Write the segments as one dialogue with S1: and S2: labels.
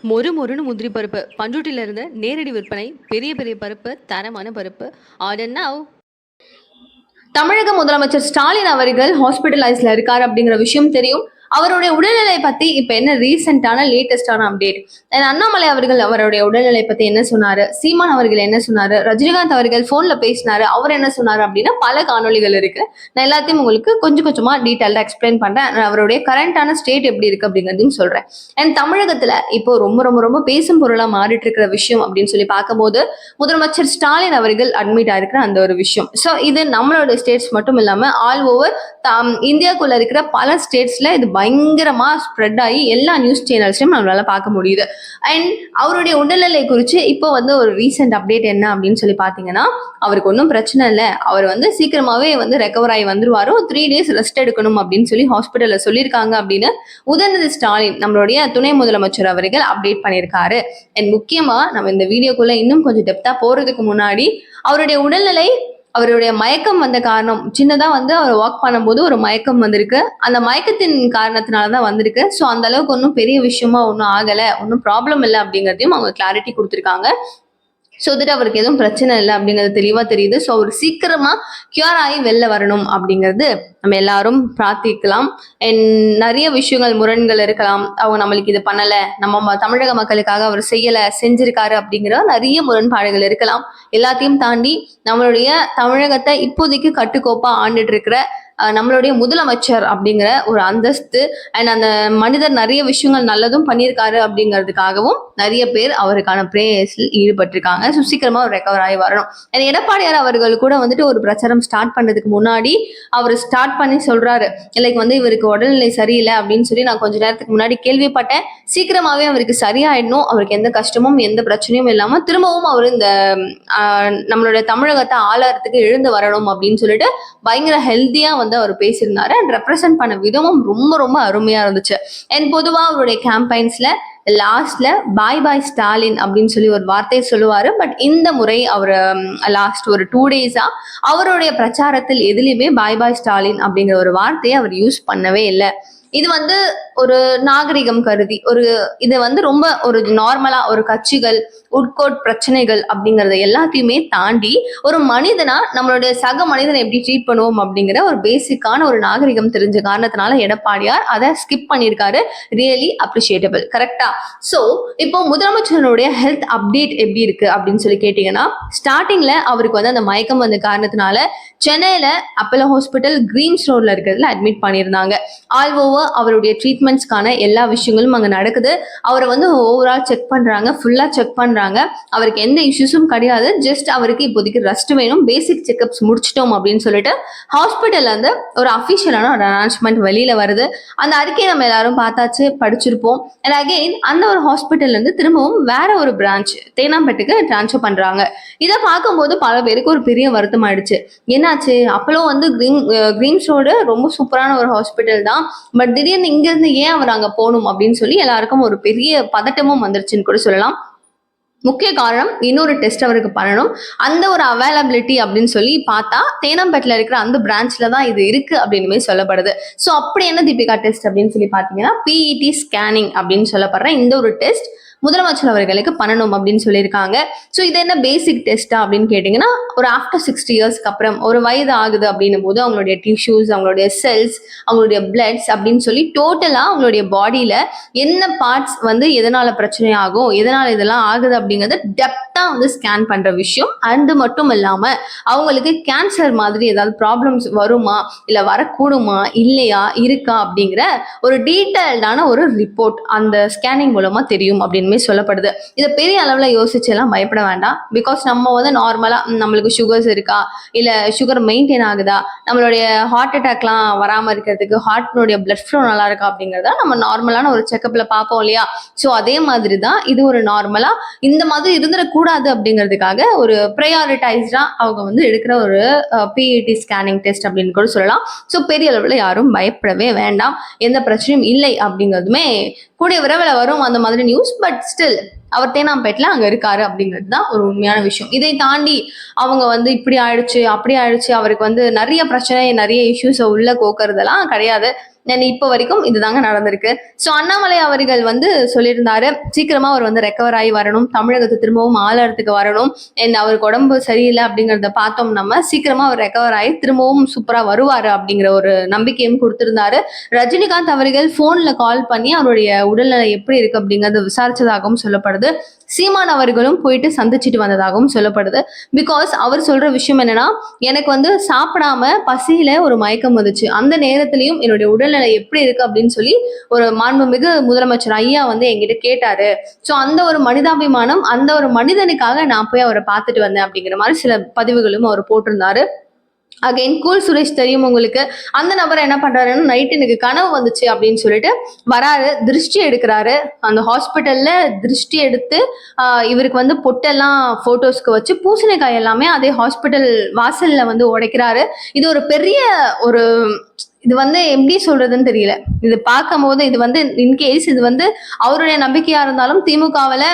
S1: மொறு மொறுன்னு முந்திரி பருப்பு பண்ருட்டில இருந்து நேரடி விற்பனை. பெரிய பெரிய பருப்பு, தரமான பருப்பு. Order now. தமிழக முதலமைச்சர் ஸ்டாலின் அவர்கள் ஹாஸ்பிட்டலைஸ்ல இருக்காரு அப்படிங்கிற விஷயம் தெரியும். அவருடைய உடல்நிலை பத்தி இப்ப என்ன ரீசெண்டான லேட்டஸ்டான அப்டேட். அண்ணாமலை அவர்கள் அவருடைய உடல்நிலை பத்தி என்ன சொன்னாரு, சீமான் அவர்கள் என்ன சொன்னாரு, ரஜினிகாந்த் அவர்கள் போன்ல பேசினாரு, அவர் என்ன சொன்னாரு அப்படின்னு பல காணொலிகள் இருக்கு. நான் எல்லாத்தையும் உங்களுக்கு கொஞ்சம் கொஞ்சமா டீட்டெயில்டா எக்ஸ்பிளைன் பண்றேன். அவருடைய கரண்டான ஸ்டேட் எப்படி இருக்கு அப்படிங்கிறதையும் சொல்றேன். அண்ட் தமிழகத்துல இப்போ ரொம்ப ரொம்ப ரொம்ப பேசும் பொருளா மாறிட்டு இருக்கிற விஷயம் அப்படின்னு சொல்லி பார்க்கும்போது முதலமைச்சர் ஸ்டாலின் அவர்கள் அட்மிட் ஆயிருக்கிற அந்த ஒரு விஷயம். ஸோ இது நம்மளோட ஸ்டேட்ஸ் மட்டும் இல்லாம ஆல் ஓவர் இந்தியாக்குள்ள இருக்கிற பல ஸ்டேட்ஸ்ல இது பயங்கரமா ஸ்ப்ரெட் ஆகி எல்லா நியூஸ் சேனல்ஸ்லயும் நம்மளால பார்க்க முடியுது. அண்ட் அவருடைய உடல்நிலை குறித்து இப்போ வந்து ஒரு ரீசெண்ட் அப்டேட் என்ன அப்படின்னு சொல்லி பார்த்தீங்கன்னா, அவருக்கு ஒன்றும் பிரச்சனை இல்லை, அவர் வந்து சீக்கிரமாவே வந்து ரெக்கவர் ஆகி வந்துருவாரோ, 3 days ரெஸ்ட் எடுக்கணும் அப்படின்னு சொல்லி ஹாஸ்பிட்டல்ல சொல்லியிருக்காங்க அப்படின்னு உதயநிதி ஸ்டாலின் நம்மளுடைய துணை முதலமைச்சர் அவர்கள் அப்டேட் பண்ணியிருக்காரு. அண்ட் முக்கியமா நம்ம இந்த வீடியோக்குள்ள இன்னும் கொஞ்சம் டெப்தா போறதுக்கு முன்னாடி அவருடைய உடல்நிலை, அவருடைய மயக்கம் வந்த காரணம், சின்னதா வந்து அவர் வாக் பண்ணும்போது ஒரு மயக்கம் வந்திருக்கு. அந்த மயக்கத்தின் காரணத்தினாலதான் வந்திருக்கு. ஸோ அந்த அளவுக்கு ஒன்றும் பெரிய விஷயமா ஒன்றும் ஆகல, ஒன்றும் ப்ராப்ளம் இல்லை அப்படிங்கிறதையும் அவங்க கிளாரிட்டி கொடுத்துருக்காங்க. ஸோ தட் அவருக்கு எதுவும் பிரச்சனை இல்லை அப்படிங்கிறது தெளிவா தெரியுது. ஸோ அவர் சீக்கிரமா கியூர் ஆகி வெளில வரணும் அப்படிங்கிறது நம்ம எல்லாரும் பிரார்த்திக்கலாம். நிறைய விஷயங்கள் முரண்கள் இருக்கலாம். அவங்க நம்மளுக்கு இது பண்ணலை, நம்ம தமிழக மக்களுக்காக அவர் செய்யலை, செஞ்சிருக்காரு அப்படிங்கிற நிறைய முரண்பாடுகள் இருக்கலாம். எல்லாத்தையும் தாண்டி நம்மளுடைய தமிழகத்தை இப்போதைக்கு கட்டுக்கோப்பா ஆண்டுட்டு இருக்கிற நம்மளுடைய முதலமைச்சர் அப்படிங்கிற ஒரு அந்தஸ்து அண்ட் அந்த மனிதர் நிறைய விஷயங்கள் நல்லதும் பண்ணியிருக்காரு அப்படிங்கிறதுக்காகவும் நிறைய பேர் அவருக்கான பிரேயர்ஸில் ஈடுபட்டிருக்காங்க. ஸோ சீக்கிரமா அவர் ரெக்கவர் ஆகி வரணும். எடப்பாடியார் அவர்கள் கூட வந்துட்டு ஒரு பிரச்சாரம் ஸ்டார்ட் பண்ணதுக்கு முன்னாடி அவர் ஸ்டார்ட் பண்ணி சொல்றாரு, லைக் வந்து இவருக்கு உடல்நிலை சரியில்லை அப்படின்னு சொல்லி நான் கொஞ்ச நேரத்துக்கு முன்னாடி கேள்விப்பட்டேன். சீக்கிரமாவே அவருக்கு சரியாயிடணும், அவருக்கு எந்த கஷ்டமும் எந்த பிரச்சனையும் இல்லாம திரும்பவும் அவர் இந்த நம்மளுடைய தமிழகத்தை ஆளறதுக்கு எழுந்து வரணும் அப்படின்னு சொல்லிட்டு பயங்கர ஹெல்த்தியா வந்து அவர் பேசியிருந்தாரு. அண்ட் ரெப்ரசென்ட் பண்ண விதமும் ரொம்ப ரொம்ப அருமையா இருந்துச்சு. அண்ட் பொதுவா அவருடைய கேம்பெயின்ஸ்ல லாஸ்ட்ல பாய் பாய் ஸ்டாலின் அப்படின்னு சொல்லி ஒரு வார்த்தையை சொல்லுவாரு. பட் இந்த முறை அவர் லாஸ்ட் ஒரு 2 days அவருடைய பிரச்சாரத்தில் எதுலையுமே பாய் பாய் ஸ்டாலின் அப்படிங்கிற ஒரு வார்த்தையை அவர் யூஸ் பண்ணவே இல்லை. இது வந்து ஒரு நாகரிகம் கருதி இது வந்து ரொம்ப ஒரு நார்மலா ஒரு கட்சிகள் உட்கோட் பிரச்சனைகள் அப்படிங்கறத எல்லாத்தையுமே தாண்டி ஒரு மனிதனா நம்மளுடைய சக மனிதனை எப்படி ட்ரீட் பண்ணுவோம் அப்படிங்கிற ஒரு பேசிக்கான ஒரு நாகரிகம் தெரிஞ்ச காரணத்தினால எடப்பாடியார் அதை ஸ்கிப் பண்ணியிருக்காரு. Really appreciable. கரெக்டா? ஸோ இப்போ முதலமைச்சருடைய ஹெல்த் அப்டேட் எப்படி இருக்கு அப்படின்னு சொல்லி கேட்டீங்கன்னா, ஸ்டார்டிங்ல அவருக்கு வந்து அந்த மயக்கம் வந்த காரணத்தினால சென்னையில அப்போலோ ஹாஸ்பிட்டல் கிரீன்ஸ் ரோட்ல இருக்கிறதுல அட்மிட் பண்ணியிருந்தாங்க. ஆல் ஓவர் அவருடைய ட்ரீட்மெண்ட்ஸ்க்கான எல்லா விஷயங்களும் அங்கே நடக்குது. அவரை வந்து ஓவரால் செக் பண்றாங்க, ஃபுல்லா செக் பண்றாங்க. அவருக்கு எந்த இஷ்யூஸும் கிடையாது. ஜஸ்ட் அவருக்கு இப்போதைக்கு ரெஸ்ட் வேணும், பேசிக் செக்அப்ஸ் முடிச்சிட்டோம் அப்படின்னு சொல்லிட்டு ஹாஸ்பிட்டல்ல இருந்து ஒரு அஃபிஷியலான ஒரு அனௌன்ஸ்மெண்ட் வெளியில வருது. அந்த அறிக்கையை நம்ம எல்லாரும் பார்த்தாச்சு, படிச்சிருப்போம். அண்ட் அகெயின் அந்த ஒரு ஹாஸ்பிட்டல்ல இருந்து திரும்பவும் வேற ஒரு பிரான்ச் தேனாம்பேட்டுக்கு டிரான்ஸ்ஃபர் பண்றாங்க. இதை பார்க்கும்போது பல பேருக்கு ஒரு பெரிய வருத்தம் ஆயிடுச்சு. என்னாச்சு, அப்போலோ வந்து கிரீன்ஸ் ரோடு ரொம்ப சூப்பரான ஒரு ஹாஸ்பிட்டல் தான், பட் திடீர்னு இங்க இருந்து ஏன் அவர் அங்க போகணும் அப்படின்னு சொல்லி எல்லாருக்கும் ஒரு பெரிய பதட்டமும் வந்துருச்சுன்னு கூட சொல்லலாம். முக்கிய காரணம் இன்னொரு டெஸ்ட் அவருக்கு பண்ணணும். அந்த ஒரு அவைலபிலிட்டி அப்படின்னு சொல்லி பார்த்தா தேனாம்பேட்டில் இருக்கிற அந்த பிரான்ச்ல தான் இது இருக்கு அப்படின்னு சொல்லப்படுது. ஸோ அப்படி என்ன தீபிகா டெஸ்ட் அப்படின்னு சொல்லி பார்த்தீங்கன்னா, பிஇடி ஸ்கேனிங் அப்படின்னு சொல்லப்படுற இந்த ஒரு டெஸ்ட் முதலமைச்சர் அவர்களுக்கு பண்ணணும் அப்படின்னு சொல்லியிருக்காங்க. ஸோ இது என்ன பேசிக் டெஸ்டா அப்படின்னு கேட்டிங்கன்னா, ஒரு ஆஃப்டர் 60 இயர்ஸ்க்கு அப்புறம் ஒரு வயது ஆகுது அப்படின்னும் போது அவங்களுடைய டிஷ்யூஸ், அவங்களுடைய செல்ஸ், அவங்களுடைய பிளட்ஸ் அப்படின்னு சொல்லி டோட்டலா அவங்களுடைய பாடியில என்ன பார்ட்ஸ் வந்து எதனால பிரச்சனை ஆகும், எதனால இதெல்லாம் ஆகுது அப்படிங்கறத டெப்தா வந்து ஸ்கேன் பண்ற விஷயம். அது மட்டும் இல்லாம அவங்களுக்கு கேன்சர் மாதிரி ஏதாவது ப்ராப்ளம்ஸ் வருமா, இல்ல வரக்கூடுமா, இல்லையா, இருக்கா அப்படிங்கிற ஒரு டீட்டெயில்டான ஒரு ரிப்போர்ட் அந்த ஸ்கேனிங் மூலமா தெரியும் அப்படின்னு சொல்லப்படுது. இதை பெரிய அளவுல யோசிச்சு எல்லாம் பயப்பட வேண்டாம். பிகாஸ் நம்ம வந்து நார்மலா நம்மளுக்கு சுகர்ஸ் இருக்கா, இல்ல சுகர் மெயின்டைன் ஆகுதா, நம்மளுடைய ஹார்ட் அட்டாக்லாம் வராம இருக்கிறதுக்கு ஹார்ட்னுடைய பிளட் ஃப்ளோ நல்லா இருக்கா அப்படிங்கறத நம்ம நார்மலான ஒரு செக்அப்ல பார்ப்போம் இல்லையா. ஸோ அதே மாதிரி தான் இது ஒரு நார்மலா இந்த மாதிரி இருந்துடக்கூடாது அப்படிங்கிறதுக்காக ஒரு ப்ரையாரிட்டைஸ்டா அவங்க வந்து எடுக்கிற ஒரு பிஇடி ஸ்கேனிங் டெஸ்ட் அப்படின்னு கூட சொல்லலாம். ஸோ பெரிய அளவுல யாரும் பயப்படவே வேண்டாம். எந்த பிரச்சனையும் இல்லை அப்படிங்கிறதுமே கூடிய விரைவில் வரும் அந்த மாதிரி நியூஸ். பட் ஸ்டில் அவர் தேனாம்பேட்டில் அங்கே இருக்காரு அப்படிங்கிறது தான் ஒரு உண்மையான விஷயம். இதை தாண்டி அவங்க வந்து இப்படி ஆயிடுச்சு அப்படி ஆயிடுச்சு, அவருக்கு வந்து நிறைய பிரச்சனை நிறைய இஷ்யூஸை உள்ள கோக்குறதெல்லாம் கிடையாது. இப்போ வரைக்கும் இதுதாங்க நடந்திருக்கு. ஸோ அண்ணாமலை அவர்கள் வந்து சொல்லியிருந்தாரு, சீக்கிரமா அவர் வந்து ரெக்கவர் ஆகி வரணும், தமிழகத்தை திரும்பவும் ஆளறதுக்கு வரணும், அவருக்கு உடம்பு சரியில்லை அப்படிங்கிறத பார்த்தோம், நம்ம சீக்கிரமா அவர் ரெக்கவர் ஆகி திரும்பவும் சூப்பரா வருவாரு அப்படிங்கிற ஒரு நம்பிக்கையும் கொடுத்திருந்தாரு. ரஜினிகாந்த் அவர்கள் போன்ல கால் பண்ணி அவருடைய உடல்நிலை எப்படி இருக்கு அப்படிங்கறத விசாரிச்சதாகவும் சொல்லப்படுது. சீமான் அவர்களும் போயிட்டு சந்திச்சுட்டு வந்ததாகவும் சொல்லப்படுது. பிகாஸ் அவர் சொல்ற விஷயம் என்னன்னா, எனக்கு வந்து சாப்பிடாம பசியில ஒரு மயக்கம் வந்துச்சு, அந்த நேரத்திலையும் என்னுடைய உடல்நிலை எப்படி இருக்கு அப்படின்னு சொல்லி ஒரு மாண்புமிகு முதலமைச்சர் ஐயா வந்து என்கிட்ட கேட்டாரு. சோ அந்த ஒரு மனிதாபிமானம், அந்த ஒரு மனிதனுக்காக நான் போய் அவரை பார்த்துட்டு வந்தேன் அப்படிங்கிற மாதிரி சில பதிவுகளும் அவர் போட்டிருந்தாரு. அகைன் கூல் சுரேஷ் தெரியும் உங்களுக்கு. அந்த நபர் என்ன பண்றாருன்னா, நைட் எனக்கு கனவு வந்துச்சு அப்படின்னு சொல்லிட்டு வராரு, திருஷ்டி எடுக்கிறாரு. அந்த ஹாஸ்பிட்டல்ல திருஷ்டி எடுத்து இவருக்கு வந்து பொட்டெல்லாம் போட்டோஸ்க்கு வச்சு பூசணிக்காய் எல்லாமே அதே ஹாஸ்பிட்டல் வாசல்ல வந்து உடைக்கிறாரு. இது ஒரு பெரிய ஒரு இது வந்து எப்படி சொல்றதுன்னு தெரியல. இது பார்க்கும் போது இது வந்து இன்கேஸ் இது வந்து அவருடைய நம்பிக்கையா இருந்தாலும் திமுகவுல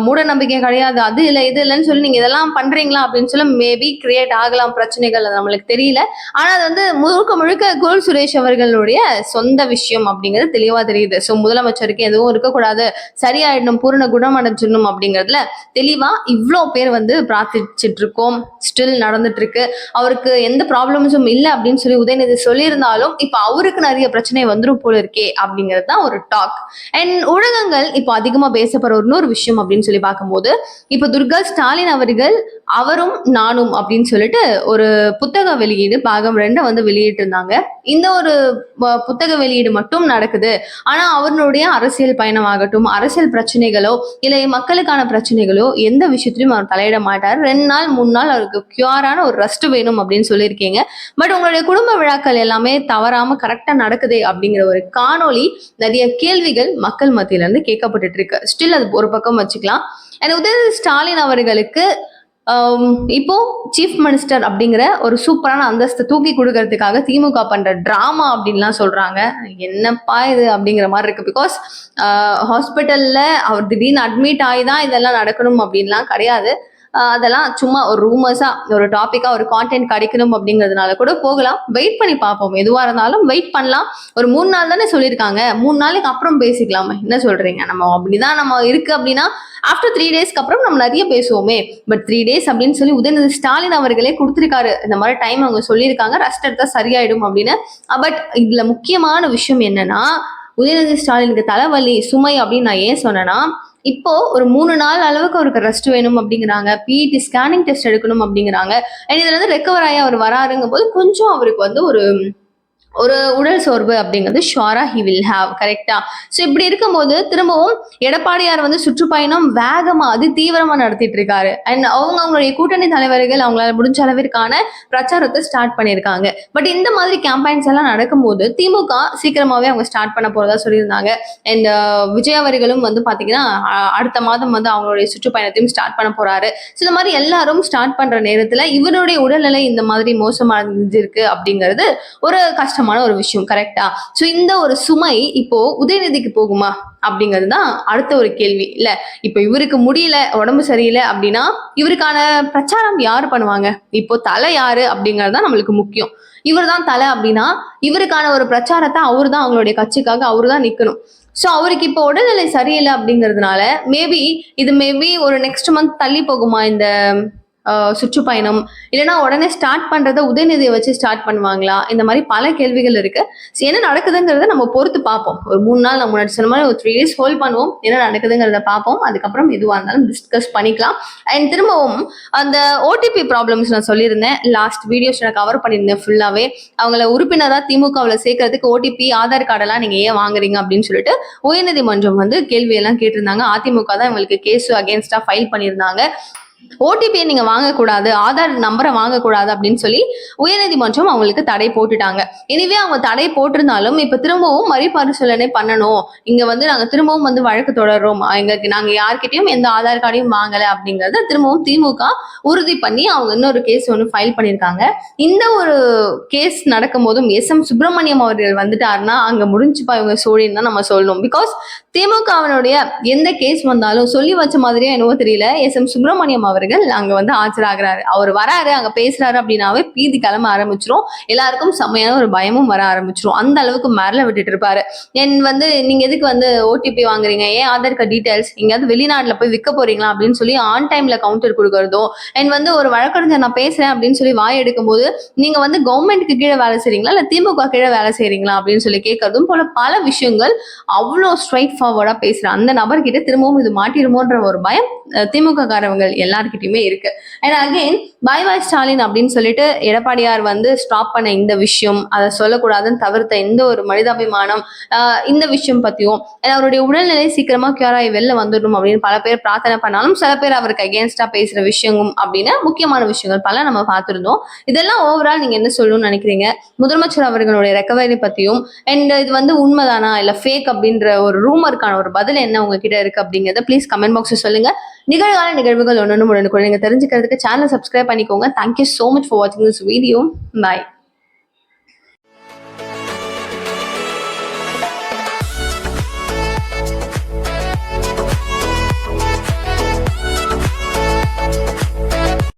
S1: மூட நம்பிக்கை கிடையாது, அது இல்லை இது இல்லைன்னு சொல்லி நீங்க இதெல்லாம் பண்றீங்களா அப்படின்னு சொல்லி மேபி கிரியேட் ஆகலாம் பிரச்சனைகள், அது நம்மளுக்கு தெரியல. ஆனா அது வந்து முழுக்க முழுக்க கோல் சுரேஷ் அவர்களுடைய சொந்த விஷயம் அப்படிங்கிறது தெளிவா தெரியுது. ஸோ முதலமைச்சருக்கு எதுவும் இருக்கக்கூடாது, சரியாயிடணும், பூரண குணம் அடைஞ்சிடணும் அப்படிங்கிறதுல தெளிவா இவ்வளோ பேர் வந்து பிரார்த்திச்சுட்டு இருக்கோம். ஸ்டில் நடந்துட்டு இருக்கு. அவருக்கு எந்த ப்ராப்ளம்ஸும் இல்லை அப்படின்னு சொல்லி உதயநிதி சொல்லியிருந்தாலும் இப்ப அவருக்கு நிறைய பிரச்சனை வந்துரும் போல இருக்கே அப்படிங்கிறது தான் ஒரு டாக். அண்ட் ஊடகங்கள் இப்போ அதிகமா பேசப்படுற இன்னொரு விஷயம் அப்படின்னு சொல்லி பார்க்கும்போது, இப்ப துர்கா ஸ்டாலின் அவர்கள் அவரும் நானும் அப்படின்னு சொல்லிட்டு ஒரு புத்தக வெளியீடு பாகம் 2 வந்து வெளியிட்டு இருந்தாங்க. இந்த ஒரு புத்தக வெளியீடு மட்டும் நடக்குது. ஆனா அவருடைய அரசியல் பயணம் ஆகட்டும், அரசியல் பிரச்சனைகளோ இல்லை மக்களுக்கான பிரச்சனைகளோ எந்த விஷயத்திலும் அவர் தலையிட மாட்டார். 2 நாள் 3 நாள் அவருக்கு கியூரான ஒரு ரெஸ்ட் வேணும் அப்படின்னு சொல்லியிருக்கீங்க. பட் உங்களுடைய குடும்ப விழாக்கள் எல்லாமே தவறாம கரெக்டா நடக்குது அப்படிங்கிற ஒரு காணொலி நிறைய கேள்விகள் மக்கள் மத்தியில இருந்து கேட்கப்பட்டு இருக்கு. ஸ்டில் அது ஒரு பக்கம் வச்சுக்கலாம். உதயநிதி ஸ்டாலின் அவர்களுக்கு இப்போ சீஃப் மினிஸ்டர் அப்படிங்கிற ஒரு சூப்பரான அந்தஸ்து தூக்கி கொடுக்கறதுக்காக திமுக பண்ற டிராமா அப்படின்லாம் சொல்றாங்க. என்னப்பா இது அப்படிங்கிற மாதிரி இருக்கு. பிகாஸ் ஹாஸ்பிட்டல்ல அவர் திடீர்னு அட்மிட் ஆகி தான் இதெல்லாம் நடக்கணும் அப்படின்லாம் கிடையாது. அதெல்லாம் சும்மா ஒரு ரூமர்ஸா ஒரு டாபிக்கா ஒரு கான்டென்ட் கிடைக்கணும் அப்படிங்கிறதுனால கூட போகலாம். வெயிட் பண்ணி பார்ப்போம், எதுவா இருந்தாலும் வெயிட் பண்ணலாம். ஒரு 3 நாள் தானே சொல்லியிருக்காங்க, 3 நாளைக்கு அப்புறம் பேசிக்கலாமே, என்ன சொல்றீங்க? நம்ம அப்படிதான் நம்ம இருக்கு அப்படின்னா ஆஃப்டர் 3 டேஸ்க்கு அப்புறம் நம்ம நிறைய பேசுவோமே. பட் 3 டேஸ் அப்படின்னு சொல்லி உதயநிதி ஸ்டாலின் அவர்களே கொடுத்திருக்காரு. இந்த மாதிரி டைம் அவங்க சொல்லியிருக்காங்க, ரெஸ்ட் எடுத்தா சரியாயிடும் அப்படின்னு. பட் இதுல முக்கியமான விஷயம் என்னன்னா, உதயநிதி ஸ்டாலினுக்கு தலைவலி சுமை அப்படின்னு நான் ஏன் சொன்னேன்னா, இப்போ ஒரு 3 நாள் அளவுக்கு அவருக்கு ரெஸ்ட் வேணும் அப்படிங்கிறாங்க, பிஇடி ஸ்கேனிங் டெஸ்ட் எடுக்கணும் அப்படிங்கிறாங்க. இதுல இருந்து ரெக்கவர் ஆகி அவர் வராருங்கும் போது கொஞ்சம் அவருக்கு வந்து ஒரு உடல் சோர்வு அப்படிங்கிறது ஷுவரா ஹி வில் ஹாவ். கரெக்டா? ஸோ இப்படி இருக்கும்போது திரும்பவும் எடப்பாடியார் வந்து சுற்றுப்பயணம் வேகமா அதி தீவிரமா நடத்திட்டு இருக்காரு. அண்ட் அவங்களுடைய கூட்டணி தலைவர்கள் அவங்களால முடிஞ்ச அளவிற்கான பிரச்சாரத்தை ஸ்டார்ட் பண்ணியிருக்காங்க. பட் இந்த மாதிரி கேம்பெயின்ஸ் எல்லாம் நடக்கும்போது திமுக சீக்கிரமாவே அவங்க ஸ்டார்ட் பண்ண போறதா சொல்லியிருந்தாங்க. அண்ட் விஜய் அவர்களும் வந்து பாத்தீங்கன்னா அடுத்த மாதம் வந்து அவங்களுடைய சுற்றுப்பயணத்தையும் ஸ்டார்ட் பண்ண போறாரு. ஸோ இந்த மாதிரி எல்லாரும் ஸ்டார்ட் பண்ற நேரத்துல இவருடைய உடல்நிலை இந்த மாதிரி மோசமடைஞ்சிருக்கு அப்படிங்கிறது ஒரு கஷ்டம் ஒரு விஷயம். கரெக்டா? சோ இந்த ஒரு சுமை இப்போ உதயநிதிக்கு போகுமா அப்படிங்கிறது தான் அடுத்த ஒரு கேள்வி. இல்ல இப்ப இவருக்கு முடியல, உடம்பு சரியில்லை அப்படின்னா இவருக்கான பிரச்சாரம் யாரு பண்ணுவாங்க? இப்போ தலை யாரு அப்படிங்கிறது தான் நம்மளுக்கு முக்கியம். இவர் தான் தலை அப்படின்னா இவருக்கான ஒரு பிரச்சாரத்தை அவரு தான் அவங்களுடைய கட்சிக்காக அவரு தான் நிக்கணும். ஸோ அவருக்கு இப்போ உடல்நிலை சரியில்லை அப்படிங்கிறதுனால மேபி ஒரு நெக்ஸ்ட் மந்த் தள்ளி போகுமா இந்த சுற்றுப்பயணம்? இல்லைன்னா உடனே ஸ்டார்ட் பண்றதை உதயநிதியை வச்சு ஸ்டார்ட் பண்ணுவாங்களா? இந்த மாதிரி பல கேள்விகள் இருக்கு. என்ன நடக்குதுங்கிறத நம்ம பொறுத்து பார்ப்போம். ஒரு 3 நாள் நம்ம முன்னாடி சொன்ன மாதிரி ஒரு 3 டேஸ் ஹோல்ட் பண்ணுவோம், என்ன நடக்குதுங்கிறத பார்ப்போம். அதுக்கப்புறம் எதுவாக இருந்தாலும் டிஸ்கஸ் பண்ணிக்கலாம். அண்ட் திரும்பவும் அந்த ஓடிபி ப்ராப்ளம்ஸ் நான் சொல்லியிருந்தேன், லாஸ்ட் வீடியோஸ் நான் கவர் பண்ணியிருந்தேன் ஃபுல்லாவே. அவங்கள உறுப்பினரா திமுகவில் சேர்க்கறதுக்கு ஓடிபி ஆதார் கார்டெல்லாம் நீங்க ஏன் வாங்குறீங்க அப்படின்னு சொல்லிட்டு உயர்நீதிமன்றம் வந்து கேள்வி எல்லாம் கேட்டிருந்தாங்க. அதிமுக தான் இவங்களுக்கு கேஸ் அகேன்ஸ்டா ஃபைல் பண்ணியிருந்தாங்க. ஓடிபியை நீங்க வாங்கக்கூடாது, ஆதார் நம்பரை வாங்கக்கூடாது அப்படின்னு சொல்லி உயர்நீதிமன்றம் அவங்களுக்கு தடை போட்டுட்டாங்க. எனவே அவங்க தடை போட்டிருந்தாலும் இப்ப திரும்பவும் மறுபரிசீலனை பண்ணணும், இங்க வந்து நாங்க திரும்பவும் வந்து வழக்கு தொடர்றோம், நாங்க யார்கிட்டயும் எந்த ஆதார் கார்டையும் வாங்கல அப்படிங்கறத திரும்பவும் திமுக உறுதி பண்ணி அவங்க இன்னொரு கேஸ் ஒன்று ஃபைல் பண்ணியிருக்காங்க. இந்த ஒரு கேஸ் நடக்கும் போதும் SM சுப்பிரமணியம் அவர்கள் வந்துட்டாருன்னா அங்க முடிஞ்சுப்பா இவங்க சோழின்னு தான் நம்ம சொல்லணும். பிகாஸ் திமுகவினுடைய எந்த கேஸ் வந்தாலும் சொல்லி வச்ச மாதிரியே என்னவோ தெரியல SM சுப்பிரமணியம் சிங்கம் அவர்கள் அங்க வந்து ஆஜராகிறாரு. அவர் வராரு, அங்க பேசுறாரு அப்படின்னாவே பீதி கிளம்ப ஆரம்பிச்சிரும். எல்லாருக்கும் செம்மையான ஒரு பயமும் வர ஆரம்பிச்சிரும். அந்த அளவுக்கு மிரள விட்டுட்டு இருப்பாரு. வந்து நீங்க எதுக்கு வந்து ஓடிபி வாங்குறீங்க, ஏன் ஆதார் கார்டு டீடைல்ஸ் எங்கேயாவது வெளிநாட்டுல போய் விற்க போறீங்களா அப்படின்னு சொல்லி ஆன் டைம்ல கவுண்டர் கொடுக்கறதோ, வந்து ஒரு வழக்கறிஞர் நான் பேசுறேன் அப்படின்னு சொல்லி வாய் எடுக்கும்போது நீங்க வந்து கவர்மெண்ட்டுக்கு கீழே வேலை செய்றீங்களா இல்ல திமுக கீழே வேலை செய்றீங்களா அப்படின்னு சொல்லி கேட்கறதும் போல பல விஷயங்கள் அவ்வளோ ஸ்ட்ரைட் ஃபார்வர்டா பேசுற அந்த நபர்கிட்ட திரும்பவும் இது மாட்டிருமோன்ற ஒரு பயம் திமுக காரவங்க எல்லார்கிட்டயுமே இருக்கு. And again bye bye Stalin அப்படின்னு சொல்லிட்டு எடப்பாடியார் வந்து ஸ்டாப் பண்ண இந்த விஷயம், அதை சொல்லக்கூடாதுன்னு தவிர்த்த இந்த ஒரு மனிதாபிமானம், இந்த விஷயம் பத்தியும் அவருடைய உடல்நிலை சீக்கிரமா கியூர் ஆகி வெளில வந்துடணும் அப்படின்னு பல பேர் பிரார்த்தனை பண்ணாலும் சில பேர் அவருக்கு அகேன்ஸ்டா பேசுற விஷயமும் அப்படின்னு முக்கியமான விஷயங்கள் பல நம்ம பார்த்திருந்தோம். இதெல்லாம் ஓவரால் நீங்க என்ன சொல்லணும்னு நினைக்கிறீங்க? முதலமைச்சர் அவர்களுடைய ரெக்கவரி பத்தியும் அண்ட் இது வந்து உண்மைதானா இல்ல ஃபேக் அப்படின்ற ஒரு ரூமருக்கான ஒரு பதில் என்ன உங்ககிட்ட இருக்கு அப்படிங்கறத ப்ளீஸ் கமெண்ட் பாக்ஸ்ல சொல்லுங்க. நிகழ்கால நிகழ்வுகள் ஒன்று உடனுக்குடன் நீங்க தெரிஞ்சுக்கிறதுக்கு சேனல் சப்ஸ்கிரைப் பண்ணிக்கோங்க. Thank you so much for watching this video. Bye.